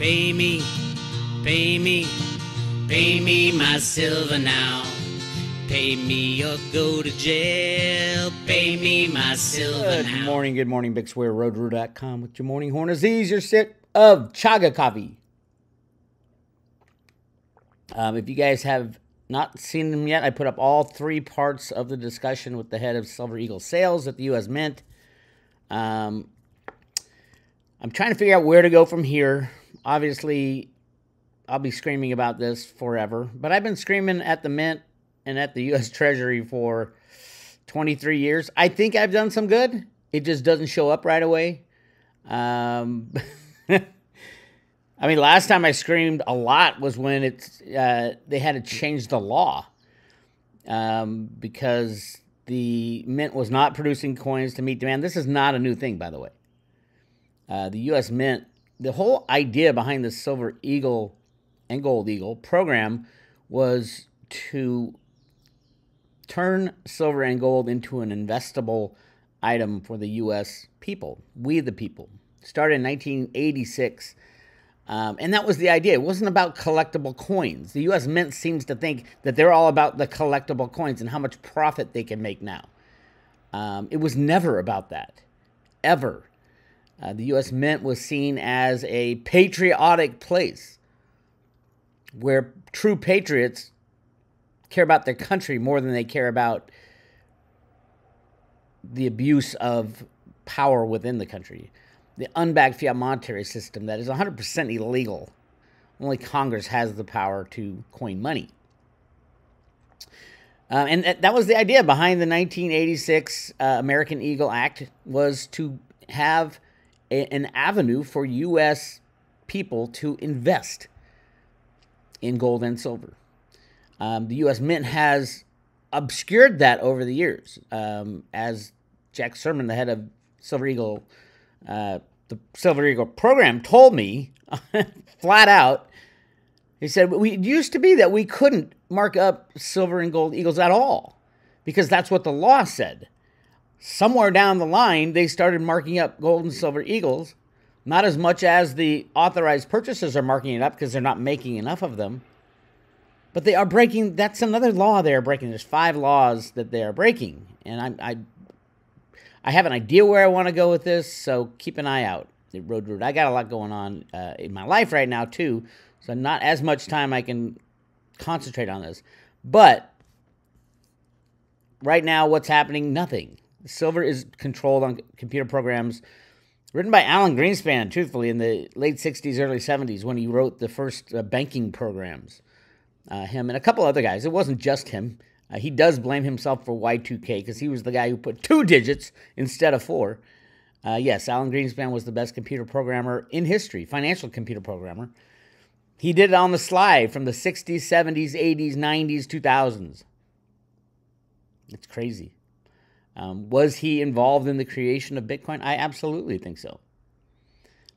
Pay me, pay me, pay me my silver now. Pay me or go to jail. Pay me my silver now. Good morning, Bix Weir, roadroo.com with your morning horn disease, your sip of chaga coffee. If you guys have not seen them yet, I put up all three parts of the discussion with the head of Silver Eagle Sales at the U.S. Mint. I'm trying to figure out where to go from here. Obviously, I'll be screaming about this forever, but I've been screaming at the Mint and at the U.S. Treasury for 23 years. I think I've done some good. It just doesn't show up right away. I mean, last time I screamed a lot was when they had to change the law because the Mint was not producing coins to meet demand. This is not a new thing, by the way. The U.S. Mint, the whole idea behind the Silver Eagle and Gold Eagle program was to turn silver and gold into an investable item for the U.S. people, we the people. Started in 1986, and that was the idea. It wasn't about collectible coins. The U.S. Mint seems to think that they're all about the collectible coins and how much profit they can make now. It was never about that, ever. The U.S. Mint was seen as a patriotic place where true patriots care about their country more than they care about the abuse of power within the country. The unbacked fiat monetary system that is 100% illegal. Only Congress has the power to coin money. And that was the idea behind the 1986 American Eagle Act, was to have an avenue for U.S. people to invest in gold and silver. The U.S. Mint has obscured that over the years. As Jack Sermon, the head of Silver Eagle, the Silver Eagle program, told me flat out, he said, it used to be that we couldn't mark up silver and gold eagles at all because that's what the law said. Somewhere down the line, they started marking up gold and silver eagles, not as much as the authorized purchasers are marking it up because they're not making enough of them. But they are breaking, that's another law they are breaking. There's 5 laws that they are breaking. And I have an idea where I want to go with this, so keep an eye out. Road. I got a lot going on in my life right now, too, so not as much time I can concentrate on this. But right now, what's happening? Nothing. Silver is controlled on computer programs written by Alan Greenspan, truthfully, in the late 60s, early 70s, when he wrote the first banking programs. Him and a couple other guys. It wasn't just him. He does blame himself for Y2K because he was the guy who put 2 digits instead of 4. Yes, Alan Greenspan was the best computer programmer in history, financial computer programmer. He did it on the slide from the 60s, 70s, 80s, 90s, 2000s. It's crazy. Was he involved in the creation of Bitcoin? I absolutely think so.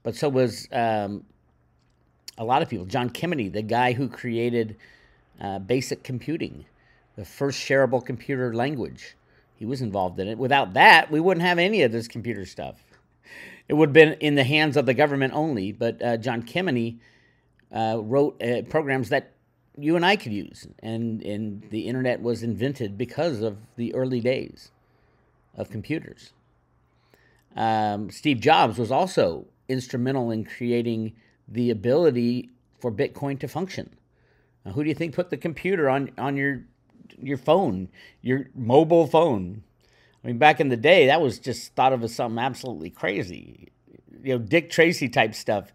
But so was a lot of people. John Kimmeny, the guy who created basic computing, the first shareable computer language. He was involved in it. Without that, we wouldn't have any of this computer stuff. It would have been in the hands of the government only, but John Kimmeny wrote programs that you and I could use, and the internet was invented because of the early days of computers. Steve Jobs was also instrumental in creating the ability for Bitcoin to function. Who do you think put the computer on your phone, your mobile phone? I mean, back in the day, that was just thought of as something absolutely crazy. You know, Dick Tracy type stuff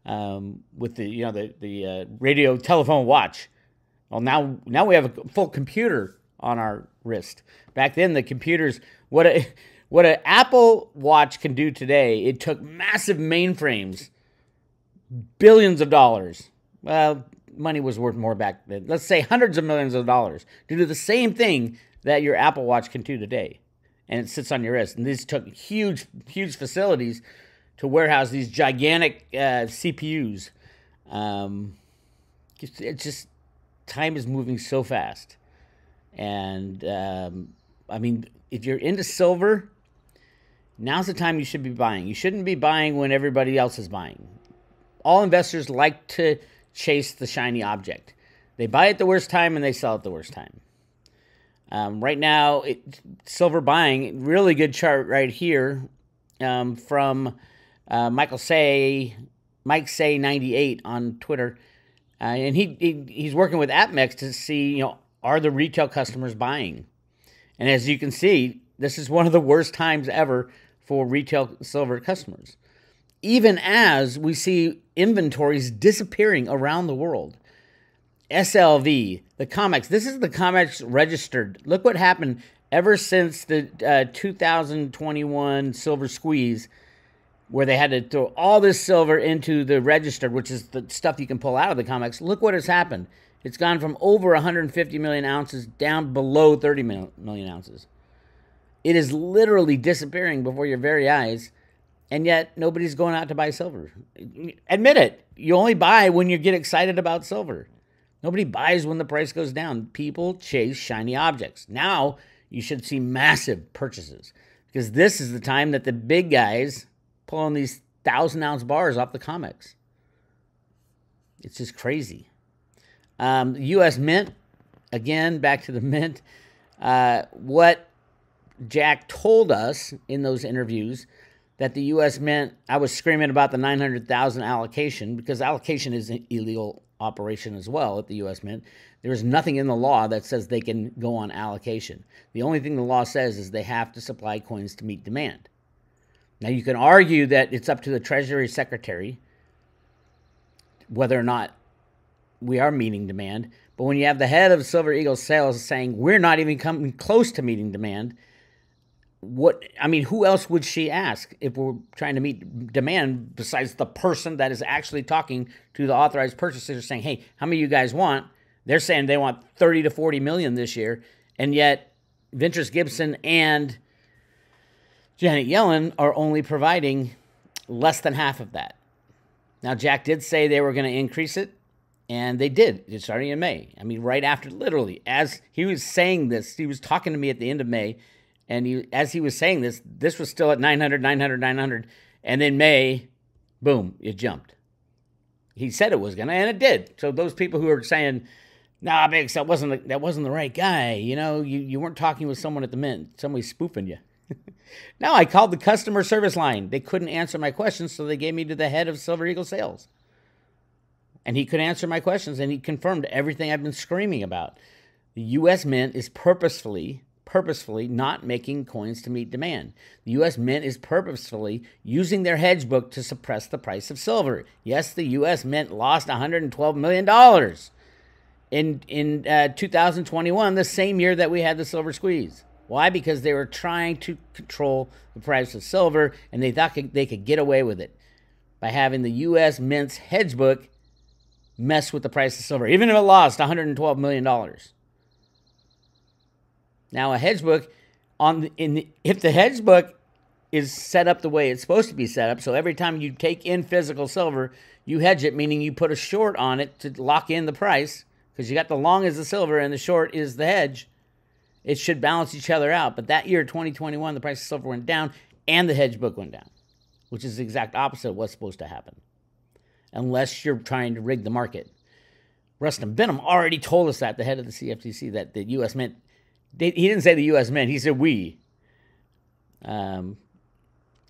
with the radio telephone watch. Well, now we have a full computer on our wrist. Back then, the computers, what an Apple Watch can do today, it took massive mainframes, billions of dollars. Well, money was worth more back then. Let's say hundreds of millions of dollars to do the same thing that your Apple Watch can do today. And it sits on your wrist. And these took huge, huge facilities to warehouse these gigantic CPUs. It's just, time is moving so fast. And, I mean, if you're into silver, now's the time you should be buying. You shouldn't be buying when everybody else is buying. All investors like to chase the shiny object. They buy it the worst time and they sell it the worst time. Right now, silver buying, really good chart right here from Mike Say 98 on Twitter. And he's working with AppMex to see, are the retail customers buying? And as you can see, this is one of the worst times ever for retail silver customers. Even as we see inventories disappearing around the world. SLV, the COMEX, this is the COMEX registered. Look what happened ever since the 2021 silver squeeze, where they had to throw all this silver into the registered, which is the stuff you can pull out of the COMEX. Look what has happened. It's gone from over 150 million ounces down below 30 million ounces. It is literally disappearing before your very eyes, and yet nobody's going out to buy silver. Admit it. You only buy when you get excited about silver. Nobody buys when the price goes down. People chase shiny objects. Now you should see massive purchases, because this is the time that the big guys pulling these 1,000-ounce bars off the COMEX. It's just crazy. The U.S. Mint, again, back to the Mint. What Jack told us in those interviews, that the U.S. Mint, I was screaming about the 900,000 allocation, because allocation is an illegal operation as well at the U.S. Mint. There is nothing in the law that says they can go on allocation. The only thing the law says is they have to supply coins to meet demand. Now, you can argue that it's up to the Treasury Secretary whether or not we are meeting demand, but when you have the head of Silver Eagle Sales saying we're not even coming close to meeting demand, who else would she ask if we're trying to meet demand besides the person that is actually talking to the authorized purchasers saying, hey, how many of you guys want? They're saying they want 30 to 40 million this year, and yet Ventress Gibson and Janet Yellen are only providing less than half of that. Now, Jack did say they were going to increase it, and they did. It's starting in May. Right after, literally, as he was saying this, he was talking to me at the end of May, and as he was saying this was still at 900, 900, 900, and then May, boom, it jumped. He said it was going to, and it did. So those people who are saying, nah, Bix, that wasn't the right guy, you weren't talking with someone at the Mint, somebody spoofing you. No, I called the customer service line. They couldn't answer my questions, so they gave me to the head of Silver Eagle Sales. And he could answer my questions, and he confirmed everything I've been screaming about. The U.S. Mint is purposefully not making coins to meet demand. The U.S. Mint is purposefully using their hedge book to suppress the price of silver. Yes, the U.S. Mint lost $112 million in 2021, the same year that we had the silver squeeze. Why? Because they were trying to control the price of silver, and they thought they could get away with it by having the U.S. Mint's hedge book mess with the price of silver, even if it lost $112 million. Now, a hedge book, if the hedge book is set up the way it's supposed to be set up, so every time you take in physical silver, you hedge it, meaning you put a short on it to lock in the price, because you got the long is the silver and the short is the hedge. It should balance each other out. But that year, 2021, the price of silver went down and the hedge book went down, which is the exact opposite of what's supposed to happen, unless you're trying to rig the market. Rustin Benham already told us that, the head of the CFTC, that the U.S. Mint, he didn't say the U.S. Mint, he said we. Or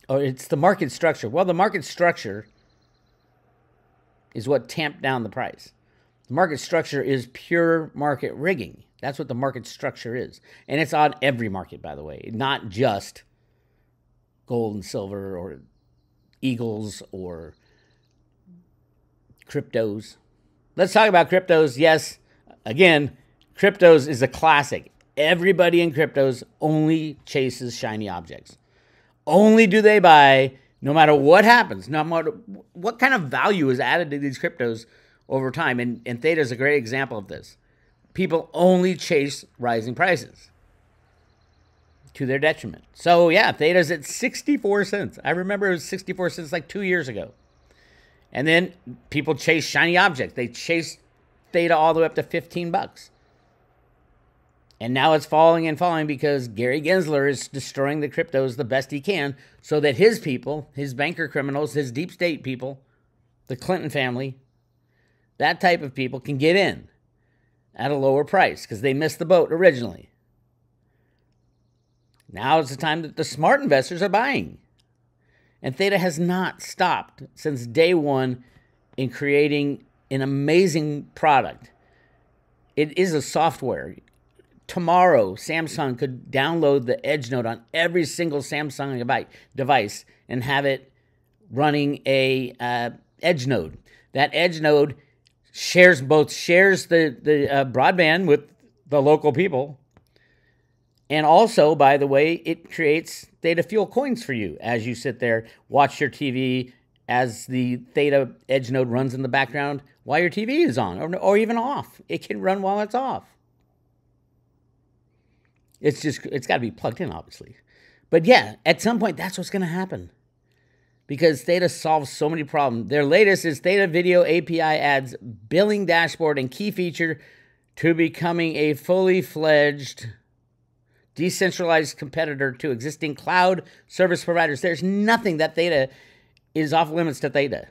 it's the market structure. Well, the market structure is what tamped down the price. The market structure is pure market rigging. That's what the market structure is. And it's on every market, by the way, not just gold and silver or eagles or cryptos. Let's talk about cryptos. Yes, again, cryptos is a classic. Everybody in cryptos only chases shiny objects. Only do they buy, no matter what happens, no matter what kind of value is added to these cryptos over time. And Theta is a great example of this. People only chase rising prices to their detriment. So yeah, Theta's at 64 cents. I remember it was 64 cents like 2 years ago. And then people chase shiny objects. They chase Theta all the way up to $15. And now it's falling and falling because Gary Gensler is destroying the cryptos the best he can so that his people, his banker criminals, his deep state people, the Clinton family, that type of people can get in at a lower price because they missed the boat originally. Now is the time that the smart investors are buying. And Theta has not stopped since day one in creating an amazing product. It is a software. Tomorrow, Samsung could download the Edge node on every single Samsung device and have it running a Edge node. That Edge node shares the broadband with the local people. And also, by the way, it creates Theta Fuel coins for you as you sit there, watch your TV as the Theta Edge node runs in the background while your TV is on or even off. It can run while it's off. It's got to be plugged in, obviously. But yeah, at some point, that's what's going to happen. Because Theta solves so many problems. Their latest is Theta Video API adds billing dashboard and key feature to becoming a fully fledged decentralized competitor to existing cloud service providers. There's nothing that Theta is off limits to Theta.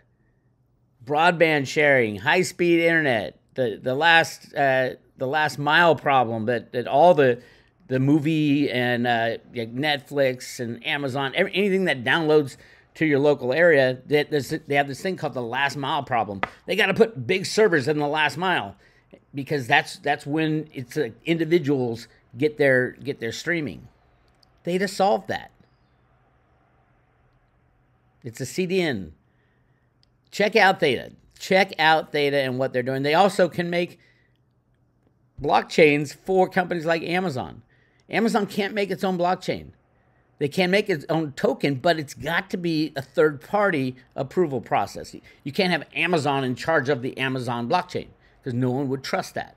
Broadband sharing, high-speed internet, the last mile problem that all the movie and Netflix and Amazon, anything that downloads to your local area, they have this thing called the last mile problem. They got to put big servers in the last mile because that's when it's individuals get their streaming. Theta solved that. It's a CDN. Check out Theta. Check out Theta and what they're doing. They also can make blockchains for companies like Amazon. Amazon can't make its own blockchain. They can make its own token, but it's got to be a third-party approval process. You can't have Amazon in charge of the Amazon blockchain because no one would trust that.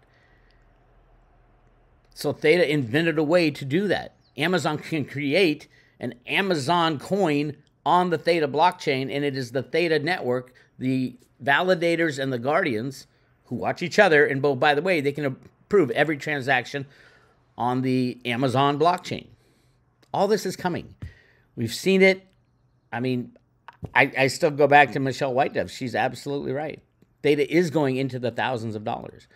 So Theta invented a way to do that. Amazon can create an Amazon coin on the Theta blockchain, and it is the Theta network, the validators and the guardians who watch each other. And by the way, they can approve every transaction on the Amazon blockchain. All this is coming. We've seen it. I mean, I still go back to Michelle Whitedove. She's absolutely right. Theta is going into the thousands of dollars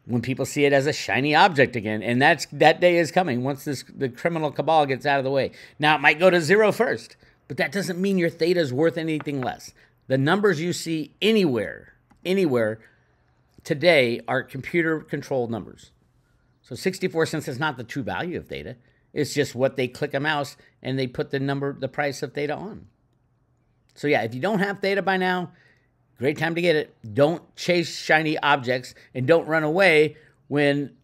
when people see it as a shiny object again. And that day is coming once the criminal cabal gets out of the way. Now, it might go to zero first, but that doesn't mean your Theta is worth anything less. The numbers you see anywhere today are computer-controlled numbers. So 64 cents is not the true value of Theta. It's just what they click a mouse and they put the price of Theta on. So yeah, if you don't have Theta by now, great time to get it. Don't chase shiny objects and don't run away when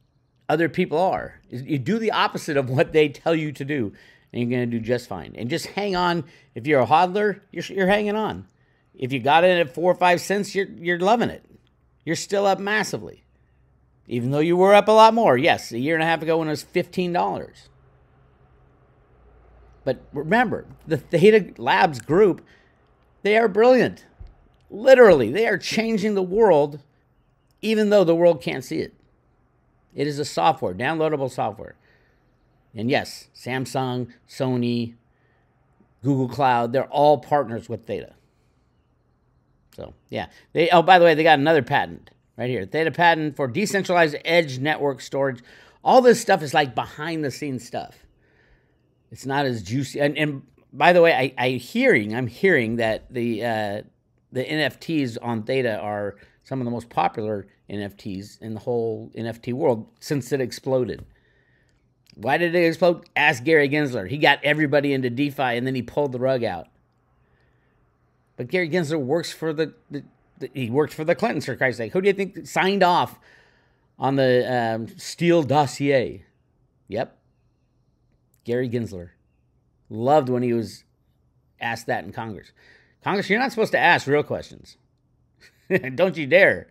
other people are. You do the opposite of what they tell you to do, and you're going to do just fine. And just hang on. If you're a hodler, you're hanging on. If you got it at 4 or 5 cents, you're loving it. You're still up massively, even though you were up a lot more. Yes, a year and a half ago when it was $15. But remember, the Theta Labs group, they are brilliant. Literally, they are changing the world, even though the world can't see it. It is a software, downloadable software. And yes, Samsung, Sony, Google Cloud, they're all partners with Theta. So, yeah. By the way, they got another patent right here. Theta patent for decentralized edge network storage. All this stuff is like behind-the-scenes stuff. It's not as juicy. And by the way, I'm hearing that the NFTs on Theta are some of the most popular NFTs in the whole NFT world since it exploded. Why did it explode? Ask Gary Gensler. He got everybody into DeFi, and then he pulled the rug out. But Gary Gensler works for he worked for the Clintons, for Christ's sake. Who do you think signed off on the Steele dossier? Yep. Gary Gensler. Loved when he was asked that in Congress. Congress, you're not supposed to ask real questions. Don't you dare.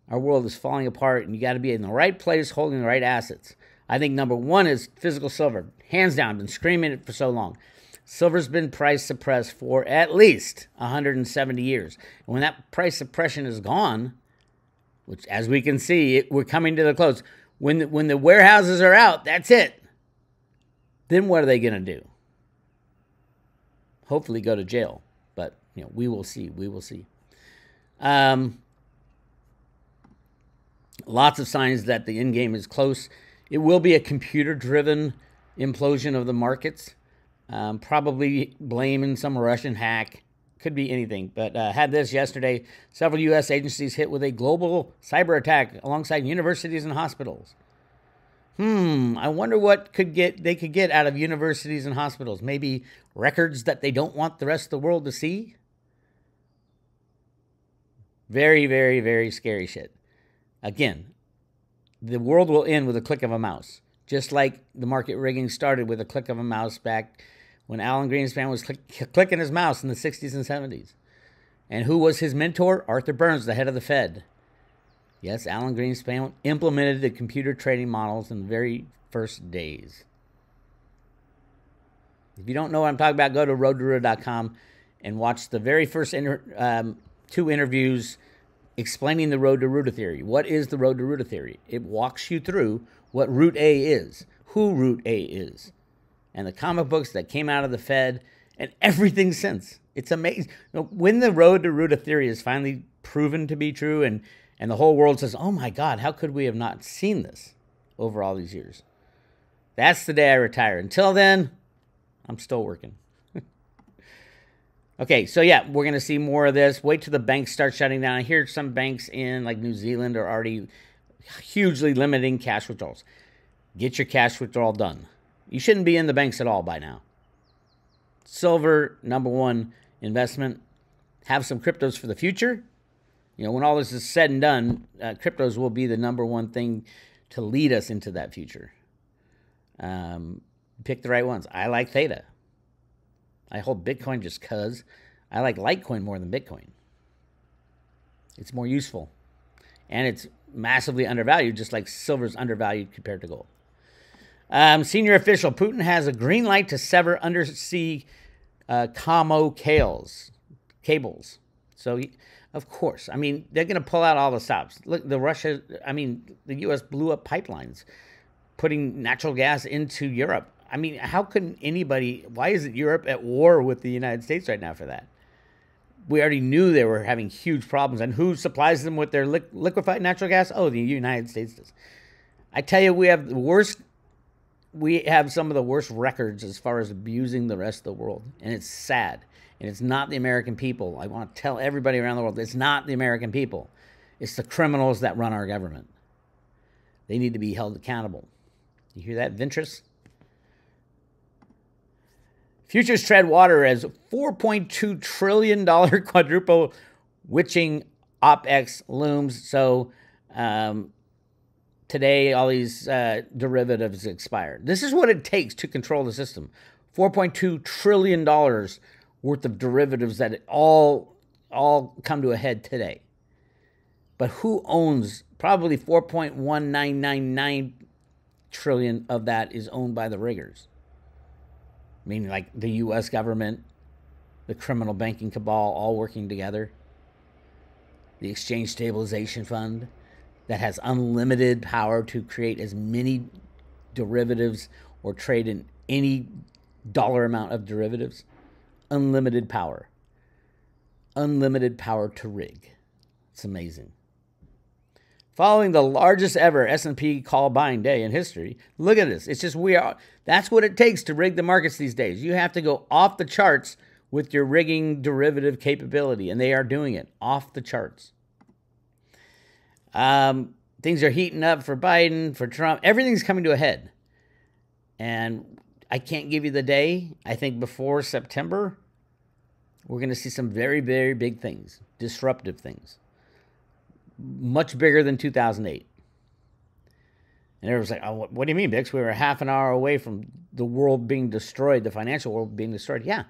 Our world is falling apart, and you got to be in the right place holding the right assets. I think number one is physical silver. Hands down, been screaming it for so long. Silver's been price suppressed for at least 170 years. And when that price suppression is gone, which as we can see, we're coming to the close. When the warehouses are out, that's it. Then what are they going to do? Hopefully go to jail. But, we will see. We will see. Lots of signs that the InGame is close. It will be a computer-driven implosion of the markets. Probably blaming some Russian hack. Could be anything. But had this yesterday. Several U.S. agencies hit with a global cyber attack alongside universities and hospitals. I wonder what they could get out of universities and hospitals. Maybe records that they don't want the rest of the world to see? Very, very, very scary shit. Again, the world will end with a click of a mouse. Just like the market rigging started with a click of a mouse back when Alan Greenspan was clicking his mouse in the 60s and 70s. And who was his mentor? Arthur Burns, the head of the Fed. Yes, Alan Greenspan implemented the computer trading models in the very first days. If you don't know what I'm talking about, go to roadtoroota.com and watch the very first 2 interviews explaining the Road to Roota theory. What is the Road to Roota theory? It walks you through what Root A is, who Root A is, and the comic books that came out of the Fed, and everything since. It's amazing. When the Road to Roota theory is finally proven to be true, and the whole world says, oh my God, how could we have not seen this over all these years? That's the day I retire. Until then, I'm still working. Okay, so yeah, we're going to see more of this. Wait till the banks start shutting down. I hear some banks in like New Zealand are already hugely limiting cash withdrawals. Get your cash withdrawal done. You shouldn't be in the banks at all by now. Silver, #1 investment. Have some cryptos for the future. When all this is said and done, cryptos will be the #1 thing to lead us into that future. Pick the right ones. I like Theta. I hold Bitcoin just because. I like Litecoin more than Bitcoin. It's more useful. And it's massively undervalued, just like silver's undervalued compared to gold. Senior official, Putin has a green light to sever undersea commo cables. So, of course, they're going to pull out all the stops. Look, the U.S. blew up pipelines, putting natural gas into Europe. How can why isn't Europe at war with the United States right now for that? We already knew they were having huge problems. And who supplies them with their liquefied natural gas? Oh, the United States does. I tell you, we have some of the worst records as far as abusing the rest of the world. And it's sad. And it's not the American people. I want to tell everybody around the world, it's not the American people. It's the criminals that run our government. They need to be held accountable. You hear that, Ventress? Futures tread water as $4.2 trillion quadruple witching OPEX looms. So today, all these derivatives expired. This is what it takes to control the system. $4.2 trillion worth of derivatives that all come to a head today. But who owns probably 4.1999 trillion of that is owned by the riggers? Like the U.S. government, the criminal banking cabal, all working together. The Exchange Stabilization Fund that has unlimited power to create as many derivatives or trade in any dollar amount of derivatives. Unlimited power. Unlimited power to rig. It's amazing. Following the largest ever S&P call buying day in history. Look at this. It's just that's what it takes to rig the markets these days. You have to go off the charts with your rigging derivative capability, and they are doing it off the charts. Things are heating up for Biden, for Trump. Everything's coming to a head. And I can't give you the day. I think before September, we're going to see some very, very big things, disruptive things. Much bigger than 2008. And everyone's like, oh, what do you mean, Bix? We were half an hour away from the world being destroyed, the financial world being destroyed. Yeah.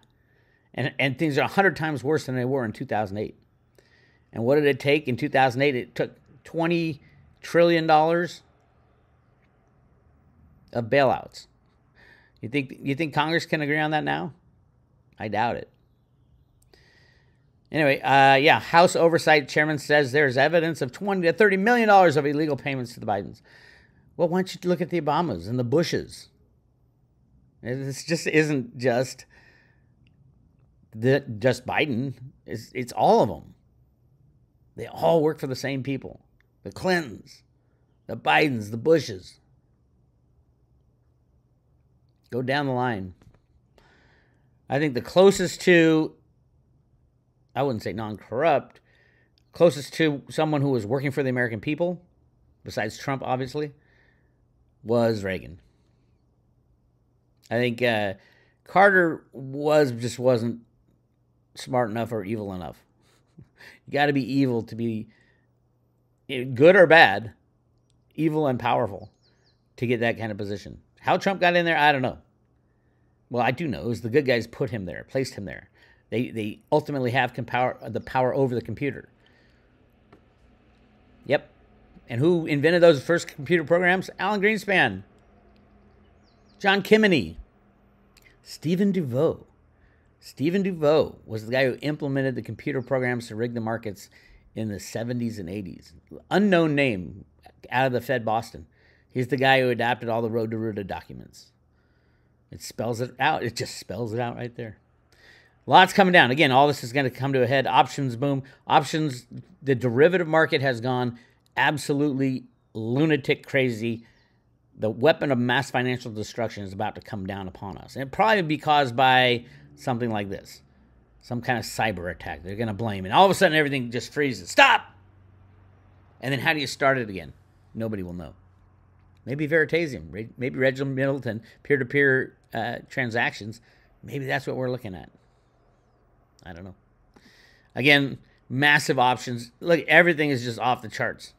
And things are 100 times worse than they were in 2008. And what did it take in 2008? It took $20 trillion of bailouts. You think Congress can agree on that now? I doubt it. Anyway, House Oversight Chairman says there's evidence of $20 to $30 million of illegal payments to the Bidens. Well, why don't you look at the Obamas and the Bushes? This just isn't just Biden. It's all of them. They all work for the same people. The Clintons, the Bidens, the Bushes. Go down the line. I think the closest to, I wouldn't say non-corrupt, closest to someone who was working for the American people, besides Trump, obviously, was Reagan. I think Carter just wasn't smart enough or evil enough. You got to be evil to be good or bad, evil and powerful to get that kind of position. How Trump got in there, I don't know. Well, I do know. It was the good guys put him there, placed him there. They ultimately have the power over the computer. Yep. And who invented those first computer programs? Alan Greenspan. John Kimeny. Stephen DeVoe. Stephen DeVoe was the guy who implemented the computer programs to rig the markets in the 70s and 80s. Unknown name out of the Fed Boston. He's the guy who adapted all the Road to Ruta documents. It spells it out. It just spells it out right there. Lots coming down. Again, all this is going to come to a head. Options boom. Options, the derivative market has gone absolutely lunatic crazy. The weapon of mass financial destruction is about to come down upon us. And it'll probably be caused by something like this. Some kind of cyber attack. They're going to blame it. All of a sudden, everything just freezes. Stop! And then how do you start it again? Nobody will know. Maybe Veritasium. Maybe Reginald Middleton. Peer-to-peer transactions. Maybe that's what we're looking at. I don't know. Again, massive options. Look, everything is just off the charts.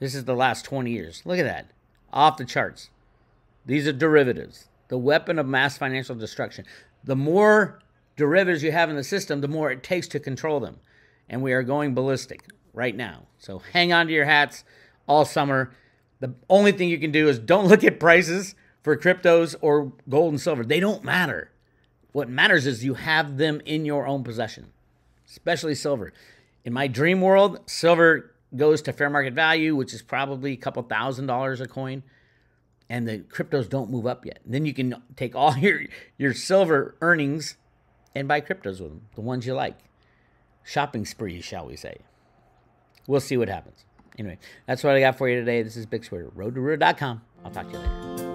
This is the last 20 years. Look at that. Off the charts. These are derivatives. The weapon of mass financial destruction. The more derivatives you have in the system, the more it takes to control them. And we are going ballistic right now. So hang on to your hats all summer. The only thing you can do is don't look at prices for cryptos or gold and silver. They don't matter. What matters is you have them in your own possession, especially silver. In my dream world, silver goes to fair market value, which is probably a couple $1,000s a coin, and the cryptos don't move up yet. And then you can take all your silver earnings and buy cryptos with them, the ones you like. Shopping spree, shall we say. We'll see what happens. Anyway, that's what I got for you today. This is Bix Weir, roadtoruta.com. I'll talk to you later.